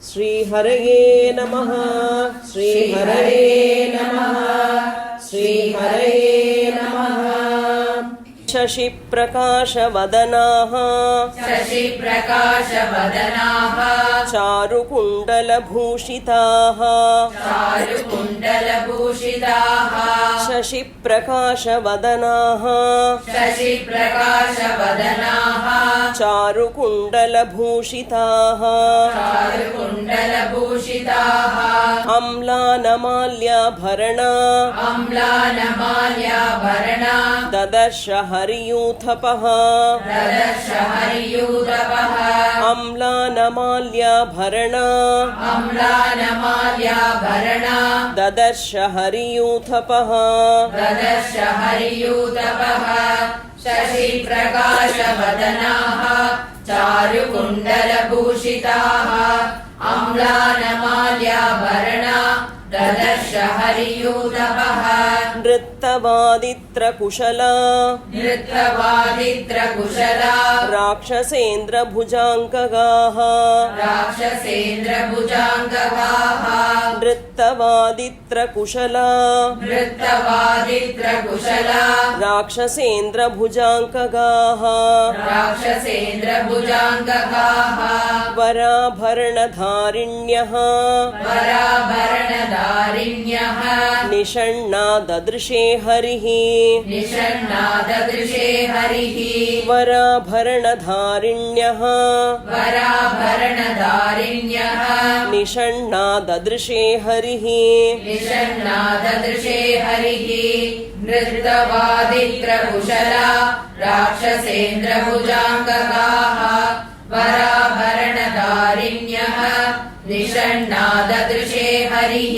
श्रीहरये नमः श्रीहरये नमः श्रीहरये नमः। शशिप्रकाशवदनाः शशिप्रकाशवदनाः चारुकुण्डलभूषिताः चारुकुण्डलभूषिताः शशिप्रकाशवदनाः शशिप्रकाशवदनाः चारुकुण्डलभूषिताः चारुकुण्डलभूषिताः अम्लानमाल्याभरणा अम्लानमाल्याभरणा ददर्श हरियूथपः ददर्श हरियूथपः अम्लानमाल्याभरणा अम्लानमाल्याभरणा ददर्श हरियूथपः ददर्श हरियूथपः शशिप्रकाशवदनाः चारुकुण्डलभूषिताः अम्लानमाल्याभरणा ददर्श हरियूथपः नृत्तवादित्रकुशला नृत्तवादित्रकुशला राक्षसेन्द्रभुजाङ्गगाः राक्षसेन्द्रभुजाङ्गगाः नृत्तवादित्रकुशला नृत्तवादित्रकुशला राक्षसेन्द्रभुजाङ्गगाः राक्षसेन्द्रभुजाङ्गगाः वराभरणधारिण्यः वराभरणधारिण्यः निषण्णा ददृशे हरिः निषण्णा ददृशे हरिः वराभरणधारिण्यः वराभरणधारिण्यः निषण्णा ददृशे हरिः निषण्णा ददृशे हरिः नृत्तवादित्रकुशला राक्षसेन्द्रभुजाङ्गगाः वराभरणधारिण्यः निषण्णा ददृशे हरिः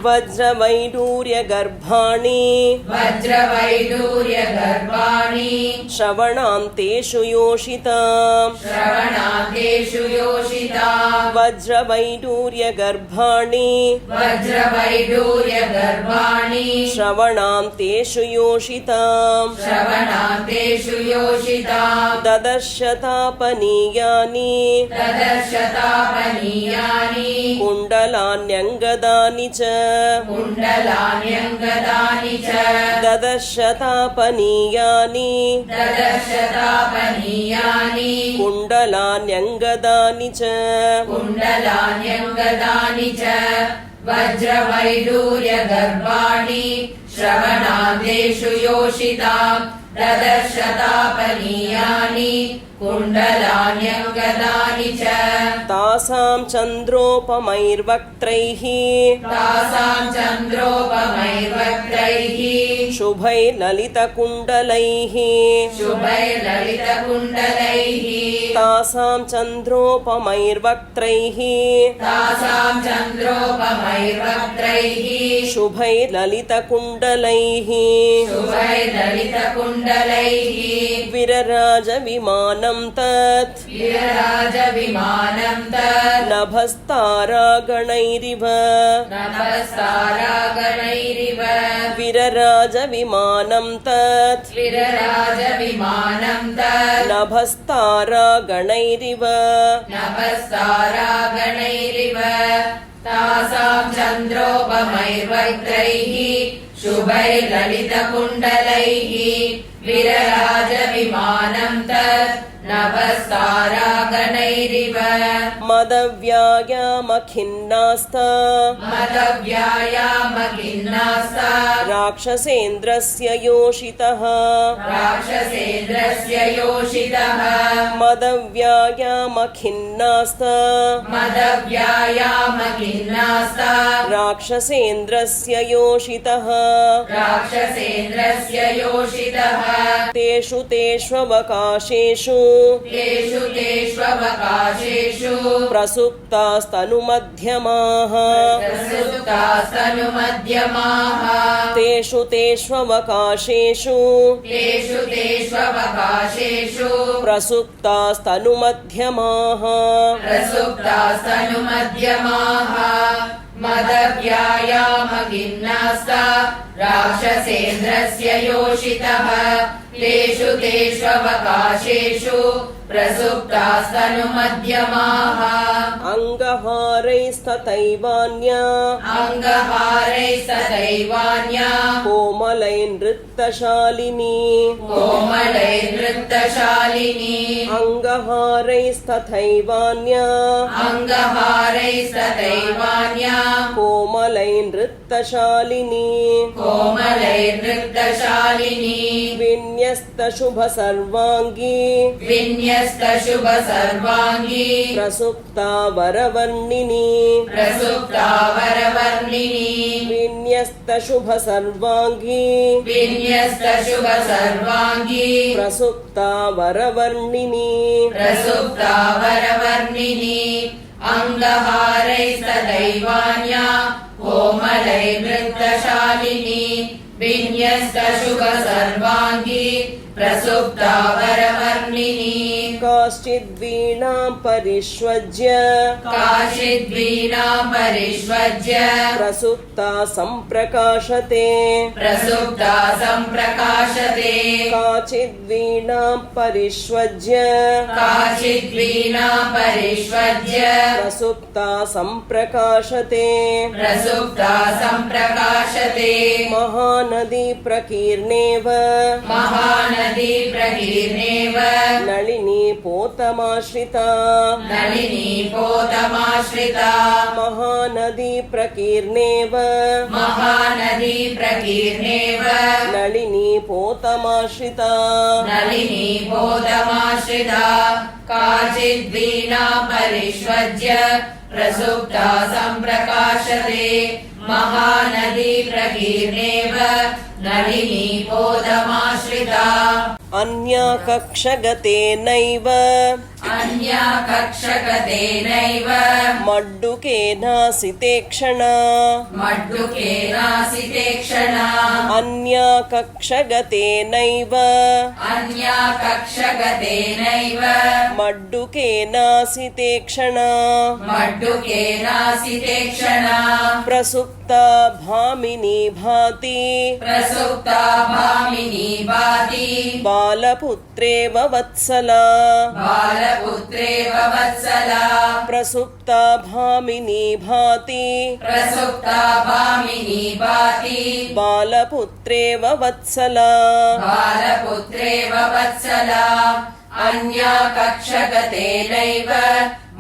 वज्रवैडूर्यगर्भाणि वज्रवैडूर्यगर्भाणि श्रवणान्तेषु योषिताम् श्रवणान्तेषु योषिताम् वज्रवैडूर्यगर्भाणि वज्रवैडूर्यगर्भाणि श्रवणान्तेषु योषिताम् श्रवणान्तेषु योषिताम् ददर्शतापनीयानि ददर्शतापनीयानि कुण्डलान्यङ्गदानि च कुण्डलान्यङ्गदानि च ददर्शतापनीयानि ददर्शतापनीयानि कुण्डलान्यङ्गदानि च कुण्डलान्यङ्गदानि च वज्रवैडूर्यगर्भाणि श्रवणान्तेषु योषिताम् ददर्शतापनीयानि कुण्डलान्यङ्गदानि च तासां चन्द्रोपमैर्वक्त्रैः तासां चन्द्रोपमैर्वक्त्रैः शुभैर्ललितकुण्डलैः शुभैर्ललितकुण्डलैः तासां चन्द्रोपमैर्वक्त्रैः तासां चन्द्रोपमैर्वक्त्रैः शुभैर्ललितकुण्डलैः शुभैर्ललितकुण्डलैः विरराजविमानं तत् विरराजविमानं तत् नभस्तारागणैरिव नभस्तारागणैरिव विरराजविमानं तत् विरराजविमानं तत् नभस्तारागणैरिव नभस्तारागणैरिव तासां चन्द्रोपमैर्वक्त्रैः शुभैर्ललितकुण्डलैः विरराजविमानं तत् नभस्तारागणैरिव मदव्यायामखिन्नास्ता मदव्यायामखिन्नास्ता राक्षसेन्द्रस्य योषितः राक्षसेन्द्रस्य योषितः मदव्यायामखिन्नास्ता मदव्यायामखिन्नास्ता राक्षसेन्द्रस्य योषितः राक्षसेन्द्रस्य योषितः तेषु तेष्ववकाशेषु तेषु तेष्ववकाशेषु प्रसुप्तास्तनुमध्यमाः प्रसुप्तास्तनुमध्यमाः तेषु तेष्ववकाशेषु तेषु तेष्ववकाशेषु प्रसुप्तास्तनुमध्यमाः प्रसुप्तास्तनुमध्यमाः मदव्यायामखिन्नास्ता राक्षसेन्द्रस्य योषितः तेषु तेष्ववकाशेषु प्रसुप्तास्तनुमध्यमाः अङ्गहारैस्तथैवान्या अङ्गहारैस्तथैवान्या कोमलैर्नृत्तशालिनी कोमलैर्नृत्तशालिनी अङ्गहारैस्तथैवान्या अङ्गहारैस्तथैवान्या कोमलैर्नृत्तशालिनी कोमलैर्नृत्तशालिनी विन्यस्तशुभसर्वाङ्गी विन्यस्तशुभसर्वाङ्गी प्रसुप्ता वरवर्णिनी प्रसुप्ता वरवर्णिनी विन्यस्तशुभसर्वाङ्गी विन्यस्तशुभसर्वाङ्गी प्रसुप्ता वरवर्णिनी प्रसुप्ता वरवर्णिनी अङ्गहारैस्तदैवान्या कोमलैर्नृत्तशालिनी विन्यस्तशुभसर्वाङ्गी प्रसुप्ता वरवर्णिनी काश्चिद्वीणां परिष्वज्य काचिद्वीणां परिष्वज्य प्रसुप्ता सम्प्रकाशते प्रसुप्ता सम्प्रकाशते काचिद्वीणां परिष्वज्य काचिद्वीणां परिष्वज्य प्रसुप्ता सम्प्रकाशते प्रसुप्ता सम्प्रकाशते महानदी प्रकीर्णेव महानदी प्रकीर्णेव नलिनी पोतमाश्रिता नलिनी पोतमाश्रिता महानदी प्रकीर्णेव महानदी प्रकीर्णेव नलिनी पोतमाश्रिता नलिनी पोतमाश्रिता काचिद्वीणा परिष्वज्य प्रसुप्ता सम्प्रकाशते महानदी प्रकीर्णेव नलिनी पोतमाश्रिता अन्या कक्षगतेनैव अन्या कक्षगतेनैव मड्डुकेनासिते क्षणा मड्डुकेनासिते क्षणा अन्या कक्षगतेनैव अन्या कक्षगतेनैव मड्डुकेनासिते क्षणा मड्डुकेनासिते क्षणा प्रसुप्ता भामिनी भाति प्रसुप्ता भामिनी भाति बालपुत्रेव वत्सला बालपुत्रेव वत्सला प्रसुप्ता भामिनी भाति प्रसुप्ता भामिनी भाति बालपुत्रेव वत्सला बालपुत्रेव वत्सला अन्या कक्षगतेनैव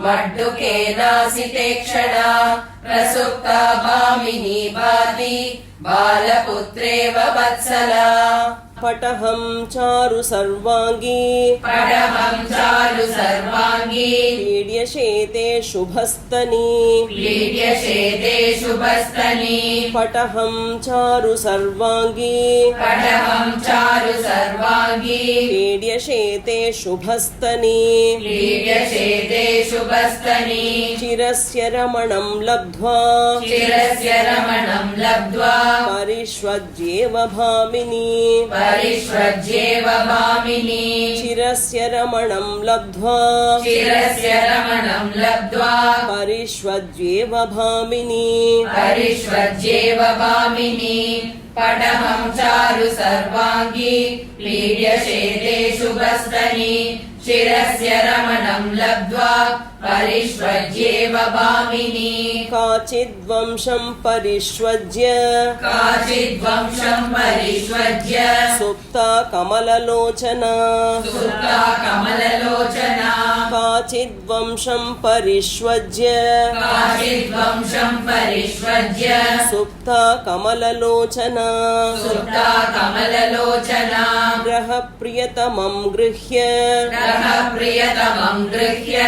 मड्डुकेनासिते क्षणा प्रसुप्ता भामिनी भाति बालपुत्रेव वत्सला पटहं चारु सर्वाङ्गी पटहं चारु सर्वाङ्गी पीड्यशेते शुभस्तनी लीड्यशेते शुभस्तनी पटहं चारु सर्वाङ्गी पटहं चारु सर्वाङ्गी पीड्यशेते शुभस्तनी लीड्यशेते शुभस्तनी चिरस्य रमणं लब्ध्वा चिरस्य रमणं लब्ध्वा परिष्वज्येव भामिनी परिष्वज्येव भामिनी चिरस्य रमणं लब्ध्वा चिरस्य रमणं लब्ध्वा परिष्वज्येव भामिनी परिष्वज्येव भामिनी पटहं चारु सर्वाङ्गी लीड्यशेते शुभस्तनी चिरस्य रमणं लब्ध्वा परिष्वज्येव भामिनी काचिद्वंशं परिष्वज्य काचिद्वंशं परिष्वज्य सुप्ता कमललोचना सुप्ता कमललोचना काचिद्वंशं परिष्वज्य काचिद्वंशं परिष्वज्य सुप्ता कमललोचना सुप्ता कमललोचना ग्रहप्रियतमं गृह्य प्रियतमं गृह्य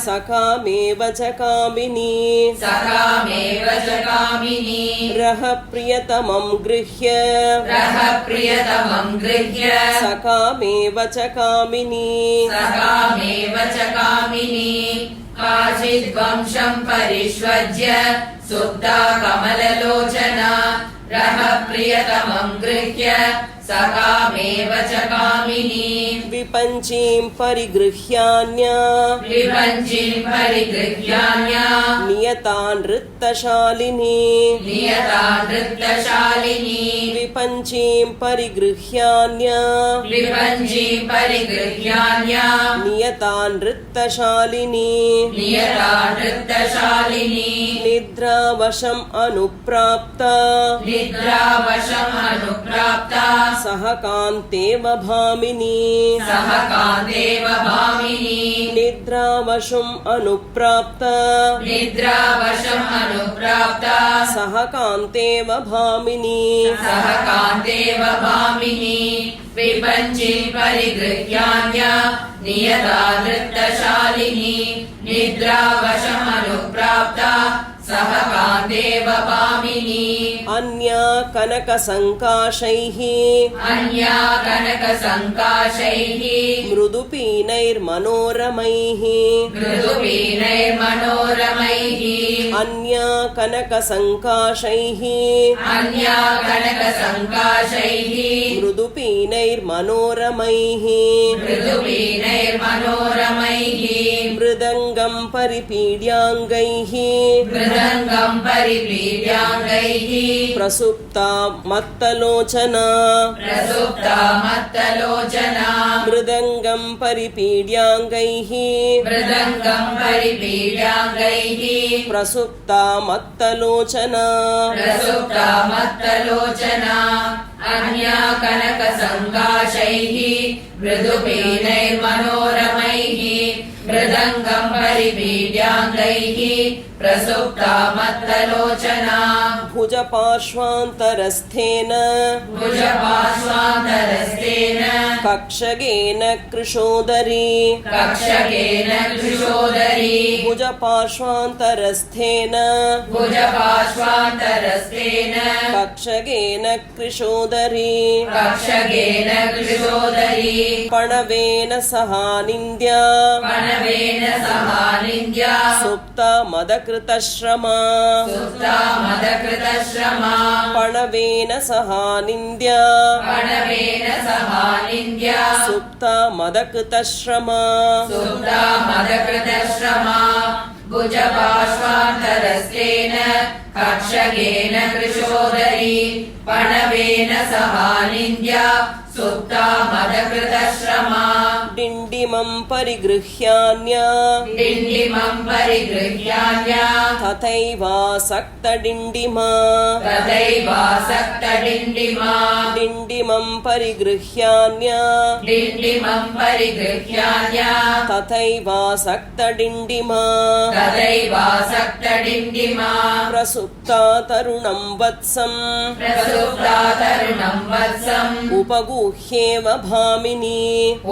सकामेव च कामिनी सकामेव च कामिनी ग्रहप्रियतमं गृह्य प्रियतमं गृह्य सकामेव च कामिनी सकामेव च कामिनी काचिद्वंशं परिष्वज्य सुप्ता कमललोचना प्रियतमं गृह्य सकामेव च कामिनी विपञ्चीं परिगृह्यान्या विपञ्चीं परिगृह्यान्या नियता नृत्तशालिनी नियता नृत्यशालिनी विपञ्चीं परिगृह्यान्य विपञ्चीं परिगृह्यान्य नियता नृत्तशालिनी नियता नृत्यशालिनी निद्रावशम् अनुप्राप्ता निद्रावशम् अनुप्राप्ता सह कान्तेव भामिनी सह कान्तेव भामिनी निद्रावशम् अनुप्राप्ता निद्रावशम् अनुप्राप्ता सह कान्तेव भामिनी सह कान्तेव भामिनी विपञ्चीं परिगृह्यान्य नियता नृत्यशालिनी निद्रावशम् अनुप्राप्ता सह कान्तेव भामिनी अन्या कनकसङ्काशैः अन्या कनकसङ्काशैः मृदुपीनैर्मनोरमैः मृदुपीनैर्मनोरमैः अन्या कनकसङ्काशैः अन्या कनकसङ्काशैः मृदुपीनैर्मनोरमैः मृदुपीनैर्मनोरमैः मृदङ्गं परिपीड्याङ्गैः मृदङ्गं परिपीड्याङ्गैः प्रसुप्ता मत्तलोचना प्रसुप्ता मत्तलोचना मृदङ्गं परिपीड्याङ्गैः मृदङ्गं परिपीड्याङ्गैः प्रसुप्ता मत्तलोचना प्रसुप्ता मत्तलोचना अन्या कनकसङ्काशैः मृदुपीनैर्मनोरमैः मृदङ्गं परिपीड्याङ्गैः प्रसुप्ता मत्तलोचना भुजपार्श्वान्तरस्थेन भुजपार्श्वान्तरस्थेन कक्षगेन कृशोदरी कक्षकेन कृशोदरी भुजपार्श्वान्तरस्थेन भुजपार्श्वान्तरस्थेन कक्षगेन कृशोदरी कक्षकेन कृशोदरी पणवेन सहानिन्द्या पणवेन सहानिन्द्या सुप्ता मदकृतश्रमा सुप्ता मदकृतश्रमा पणवेन सहानिन्द्या पणवेन सहानिन्द्या सुप्ता मदकृतश्रमा सुप्ता मदकृतश्रमा भुजपार्श्वान्तरस्थेन कक्षकेन कृशोदरी पणवेन सहानिन्द्या सुप्ता मदकृतश्रमा डिण्डिमं परिगृह्यान्य डिण्डिमं परिगृह्यान्य तथैवासक्तडिण्डिमा तथैवासक्तडिण्डिमा डिण्डिमं परिगृह्यान्य डिण्डिमं परिगृह्यान्य तथैवासक्तडिण्डिमा तथैवासक्तडिण्डिमा प्रसुप्ता तरुणं वत्सं प्रसुप्ता तरुणं वत्सम् उपगुह्येव भामिनी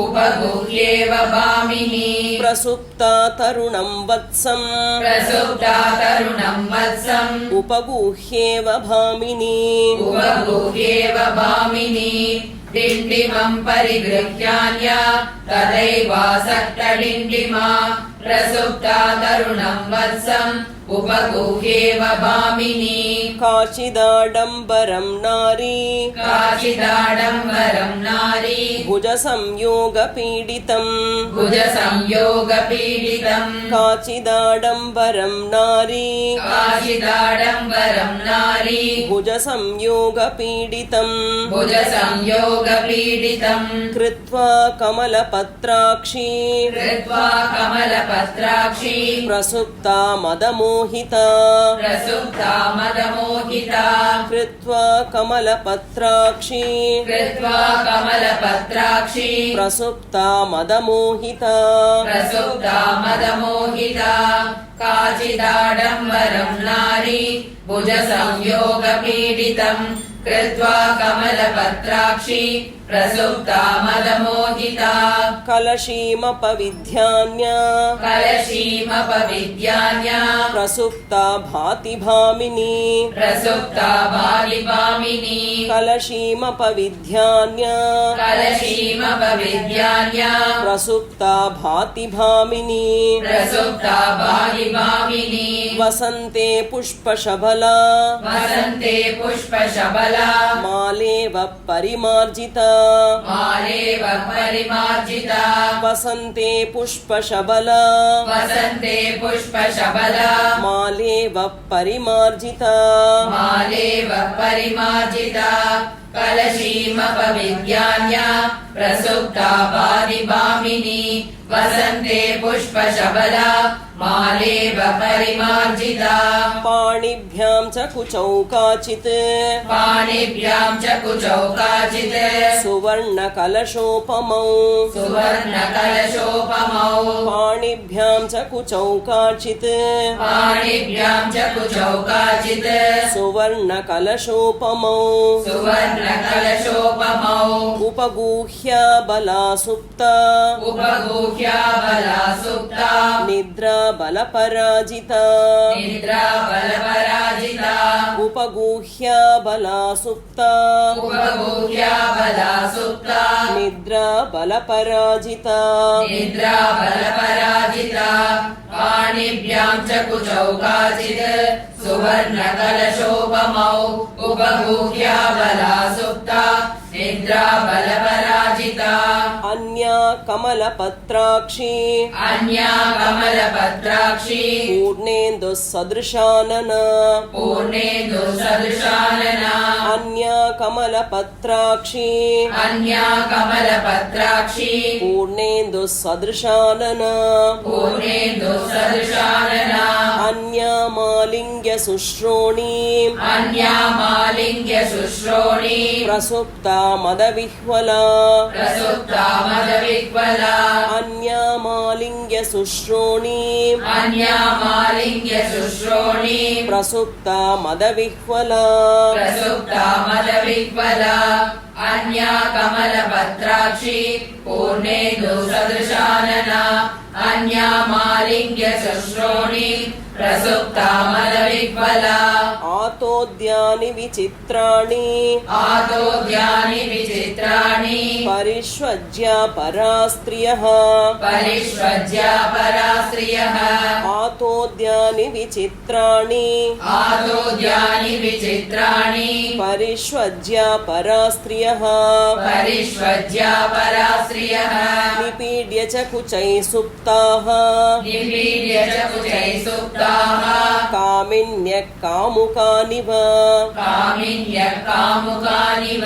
उपगुह्येव भामिनी प्रसुप्ता तरुणं वत्सं प्रसुप्ता तरुणं वत्सम् उपगुह्येव भामिनी उपगुह्येव भामिनी डिण्डिमं परिगृह्यान्य तथैवासक्तडिण्डिमा प्रसुप्ता तरुणं वत्सम् उपगुह्येव भामिनी काचिदाडम्बरं नारी काचिदाडम्बरं नारी भुजसंयोगपीडितं भुजसंयोगपीडितं काचिदाडम्बरं नारी काचिदाडम्बरं नारी भुजसंयोगपीडितं भुजसंयोगपीडितं कृत्वा कमलपत्राक्षी कृत्वा कमलपत्राक्षी प्रसुप्ता मदमोहिता प्रसुप्ता मदमोहिता कृत्वा कमलपत्राक्षी कृत्वा कमलपत्राक्षी प्रसुप्ता मदमोहिता प्रसुप्ता मदमोहिता काचिदाडम्बरं नारी भुजसंयोगपीडितं कृत्वा कमलपत्राक्षी प्रसुप्ता मदमोहिता कलशीमपविध्यान्य कलशीमपविद्यान्य प्रसुप्ता भाति भामिनी प्रसुप्ता बालिभामिनी कलशीमपविध्यान्य कलशीमपविद्यान्य प्रसुप्ता भाति भामिनी प्रसुप्ता बालिभामिनी वसन्ते पुष्पशबला वसन्ते पुष्पशबला मालेव परिमार्जिता मालेव परिमार्जिता वसन्ते पुष्पशबला वसन्ते पुष्पशबला मालेव मालेव परिमार्जिता मालेव परिमार्जिता कलशीमपविज्ञान्य प्रसुप्ता बालिभामिनी वसन्ते पुष्पशबला मालेव परिमार्जिता पाणिभ्यां च कुचौ काचित् पाणिभ्यां च कुचौ काचित् सुवर्णकलशोपमौ सुवर्णकलशोपमौ पाणिभ्यां च कुचौ काचित् पाणिभ्यां च कुचौ काचित् सुवर्णकलशोपमौ सुवर्णकलशोपमौ उपगूह्या बला सुप्ता उपगूह्या बला सुप्ता निद्रा बलपराजिता निद्रा बलपराजिता उपगूह्या बला सुप्ता उपगूह्या बला सुप्ता निद्रा बलपराजिता निद्रा बलपराजिता पाणिभ्यां च कुचौ काचित् सुवर्णकलशोपमौ उपगूह्या बला सुप्ता निद्रा बलपराजिता अन्या कमलपत्राक्षी अन्या कमलपत्राक्षी पूर्णेन्दुसदृशानना पूर्णेन्दुसदृशानना अन्या कमलपत्राक्षी अन्या कमलपत्राक्षी पूर्णेन्दुसदृशानना पूर्णेन्दुसदृशानना अन्या मालिङ्ग्यशुश्रोणी अन्या मालिङ्ग्यशुश्रोणी प्रसुप्ता मदविह्वला प्रसुप्ता मदविह्वला अन्या मालिङ्ग्यशुश्रोणी अन्या मालिङ्ग्यशुश्रोणी प्रसुप्ता मदविह्वला प्रसुप्ता मदविह्वला अन्या कमलपत्राक्षी पूर्णेन्दुसदृशानना अन्या मालिङ्ग्यशुश्रोणी प्रसुप्ता मदविह्वला आतोद्यानि विचित्राणि आतोद्यानि विचित्राणि परिष्वज्या परा स्त्रियः परिष्वज्या परा स्त्रियः आतोद्यानि विचित्राणि आतोद्यानि विचित्राणि परिष्वज्या परा स्त्रियः परिष्वज्या परा स्त्रियः निपीड्य च कुचैः सुप्ताः निपीड्य च कुचैः सुप्ताः कामिन्यः कामुकानिव कामिन्यः कामुकानिव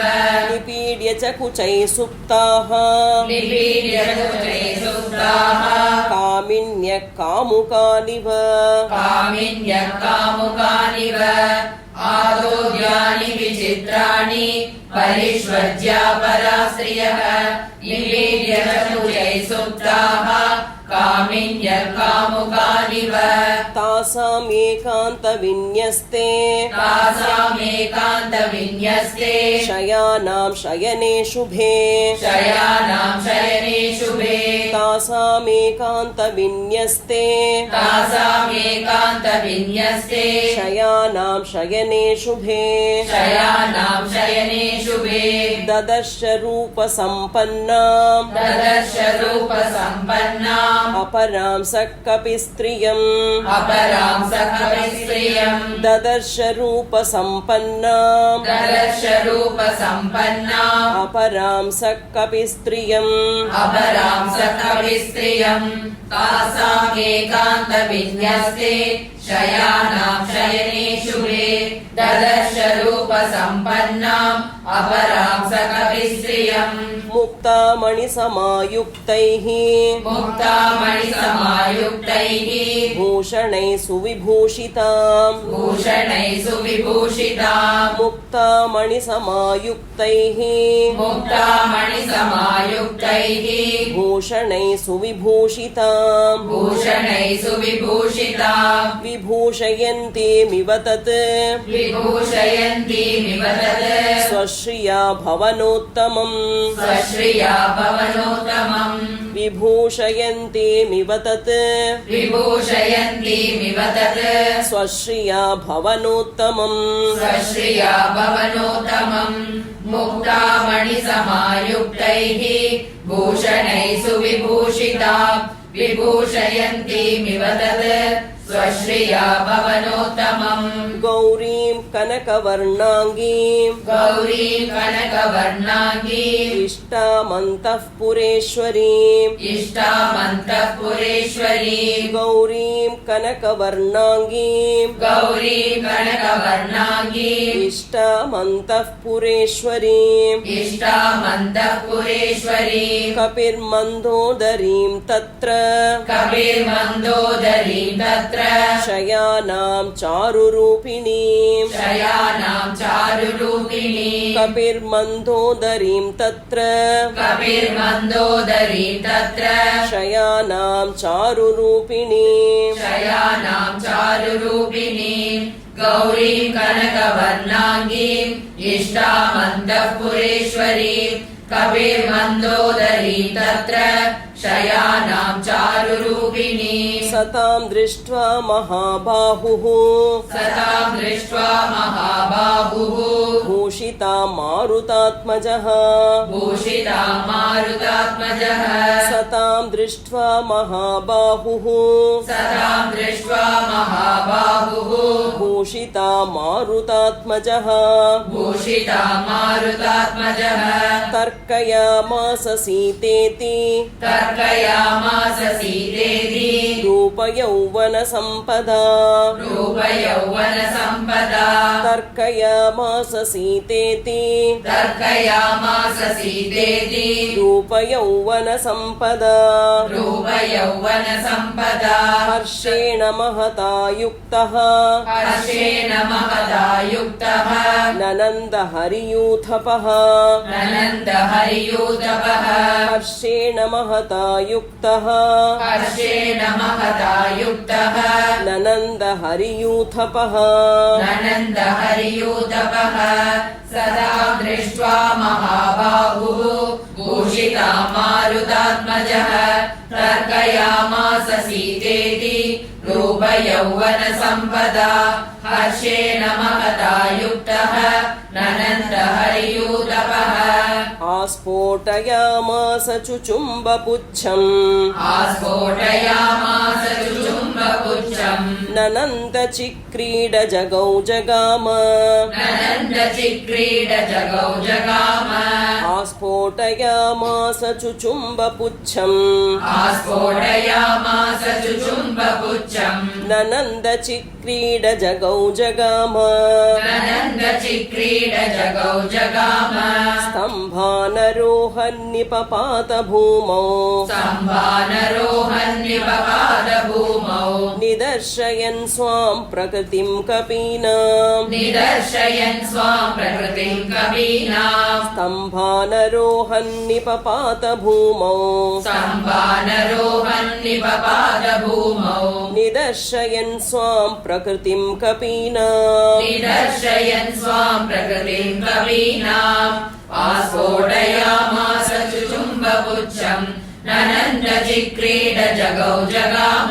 निपीड्य च कुचैः सुप्ताः निपीड्य च कुचैः सुप्ताः कामिन्यः कामुकानिव कामिन्यः कामुकानिव आतोद्यानि विचित्राणि परिष्वज्या परा स्त्रियः निपीड्य च कुचैः सुप्ताः कामिन्यः कामुकानिव तासाम् एकान्तविन्यस्ते तासामेकान्तविन्यस्ते शयानां शयने शुभे शयानां शयने शुभे तासाम् एकान्तविन्यस्ते तासामेकान्तविन्यस्ते शयानां शयने शुभे शयानां शयने शुभे ददर्श रूपसम्पन्नाम् ददर्श रूपसम्पन्नाम् अपरां सकपि स्त्रियम् अपरां सकविस्त्रियम् ददर्श रूपसम्पन्नाम् ददर्श रूपसम्पन्नाम् अपरां सकपि स्त्रियम् अपरां सकविस्त्रियम् तासामेकान्तविन्यस्ते शयानां शयने शुभे ददर्श रूपसम्पन्नाम् अपरां सकविस्त्रियम् मुक्तामणिसमायुक्तैः मुक्तामणिसमायुक्तैः भूषणैः सुविभूषिताम् भूषणैः सुविभूषिताम् मुक्तामणिसमायुक्तैः मुक्तामणिसमायुक्तैः भूषणैः सुविभूषिताम् भूषणैः सुविभूषिताम् विभूषयन्तीमिव तत् विभूषयन्तीमिव तत् स्वश्रिया भवनोत्तमम् स्वश्रिया भवनोत्तमम् विभूषयन्तीमिव तत् विभूषयन्तीमिव तत् स्वश्रिया भवनोत्तमम् स्वश्रिया भवनोत्तमम् मुक्तामणिसमायुक्तैः भूषणैः सुविभूषिता विभूषयन्तीमिव तत् स्वश्रिया भवनोत्तमम् गौरीं कनकवर्णाङ्गीं गौरीं कनकवर्णाङ्गीम् इष्टामन्तःपुरेश्वरीम् इष्टामन्तःपुरेश्वरीम् गौरीं कनकवर्णाङ्गीं गौरीं कनकवर्णाङ्गीम् इष्टामन्तःपुरेश्वरीम् इष्टामन्तःपुरेश्वरीं कपिर्मन्दोदरीं तत्र कपिर्मन्दोदरीं तत्र शयानां चारुरूपिणीम् शयानां चारुरूपिणीं कपिर्मन्दोदरीं तत्र कपिर्मन्दोदरीं तत्र शयानां चारुरूपिणीम् शयानां चारुरूपिणीं गौरीं कनकवर्णाङ्गीम् इष्टामन्तःपुरेश्वरीं कपिर्मन्दोदरीं तत्र शयानां चारुरूपिणीं सतां दृष्ट्वा महाबाहुः सतां दृष्ट्वा महाबाहुः भूषिता मारुतात्मजः भूषिता मारुतात्मजः सतां दृष्ट्वा महाबाहुः सतां दृष्ट्वा महाबाहुः भूषिता मारुतात्मजः भूषिता मारुतात्मजः तर्कयामास सीतेति तर्कयामास सीतेति रूपयौवनसम्पदा रूपयौवनसम्पदा तर्कयामास सीतेति तर्कयामास सीतेति रूपयौवनसम्पदा रूपयौवनसम्पदा हर्षेण महता युक्तः हर्षेण महता युक्तः ननन्दहरियूथपः ननन्दहरियूथपः हर्षेण महता युक्तः हर्षेण महता युक्तः ननन्दहरियूथपः ननन्दहरियूथपः सदा दृष्ट्वा महाबाहुः भूषिता मारुतात्मजः तर्कयामास सीतेति रूपयौवनसम्पदा हर्षेण महता युक्तः ननन्दहरियूथपः आस्फोटयामास चुचुम्बपुच्छम् आस्फोटयामास चुचुम्बपुच्छम् ननन्दचिक्रीड जगौ जगाम ननन्दचिक्रीड जगौ जगाम आस्फोटयामास चुचुम्बपुच्छम् आस्फोटयामास चुचुम्बपुच्छम् ननन्दचिक्रीड जगौ जगाम ननन्दचिक्रीड जगौ जगाम स्तम्भानरोहन्निपपात भूमौ स्तम्भानरोहन्निपपात भूमौ निदर्शयन् स्वां प्रकृतिं कपीनाम् निदर्शयन् स्वां प्रकृतिं कवीनाम् स्तम्भानरोहन्निपपात भूमौ स्तम्भानरोहन्निपपात भूमौ निदर्शयन् स्वां प्रकृतिं कपीनाम् निदर्शयन् स्वां प्रकृतिं कवीनाम् आस्फोटयामास चुचुम्बपुच्छम् ननन्दचिक्रीड जगौ जगाम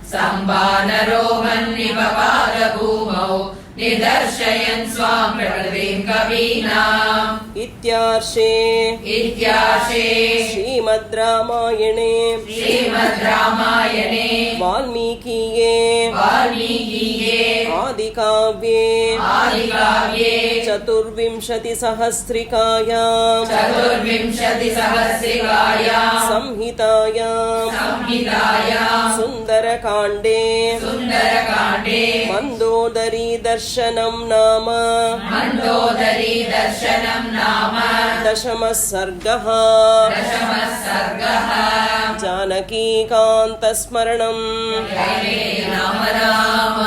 स्तम्भानरोहन्निपपात भूमौ निदर्शयन् स्वां प्रकृतिं कवीनाम् इत्यार्षे श्रीमद् रामायणे श्रीमद् रामायणे वाल्मीकीये आदिकाव्ये चतुर्विंशतिसहस्रिकायां संहितायां सुन्दरकाण्डे मन्दोदरी दर्शनं नाम दशमः सर्गः जानकीकान्तस्मरणम् राम राम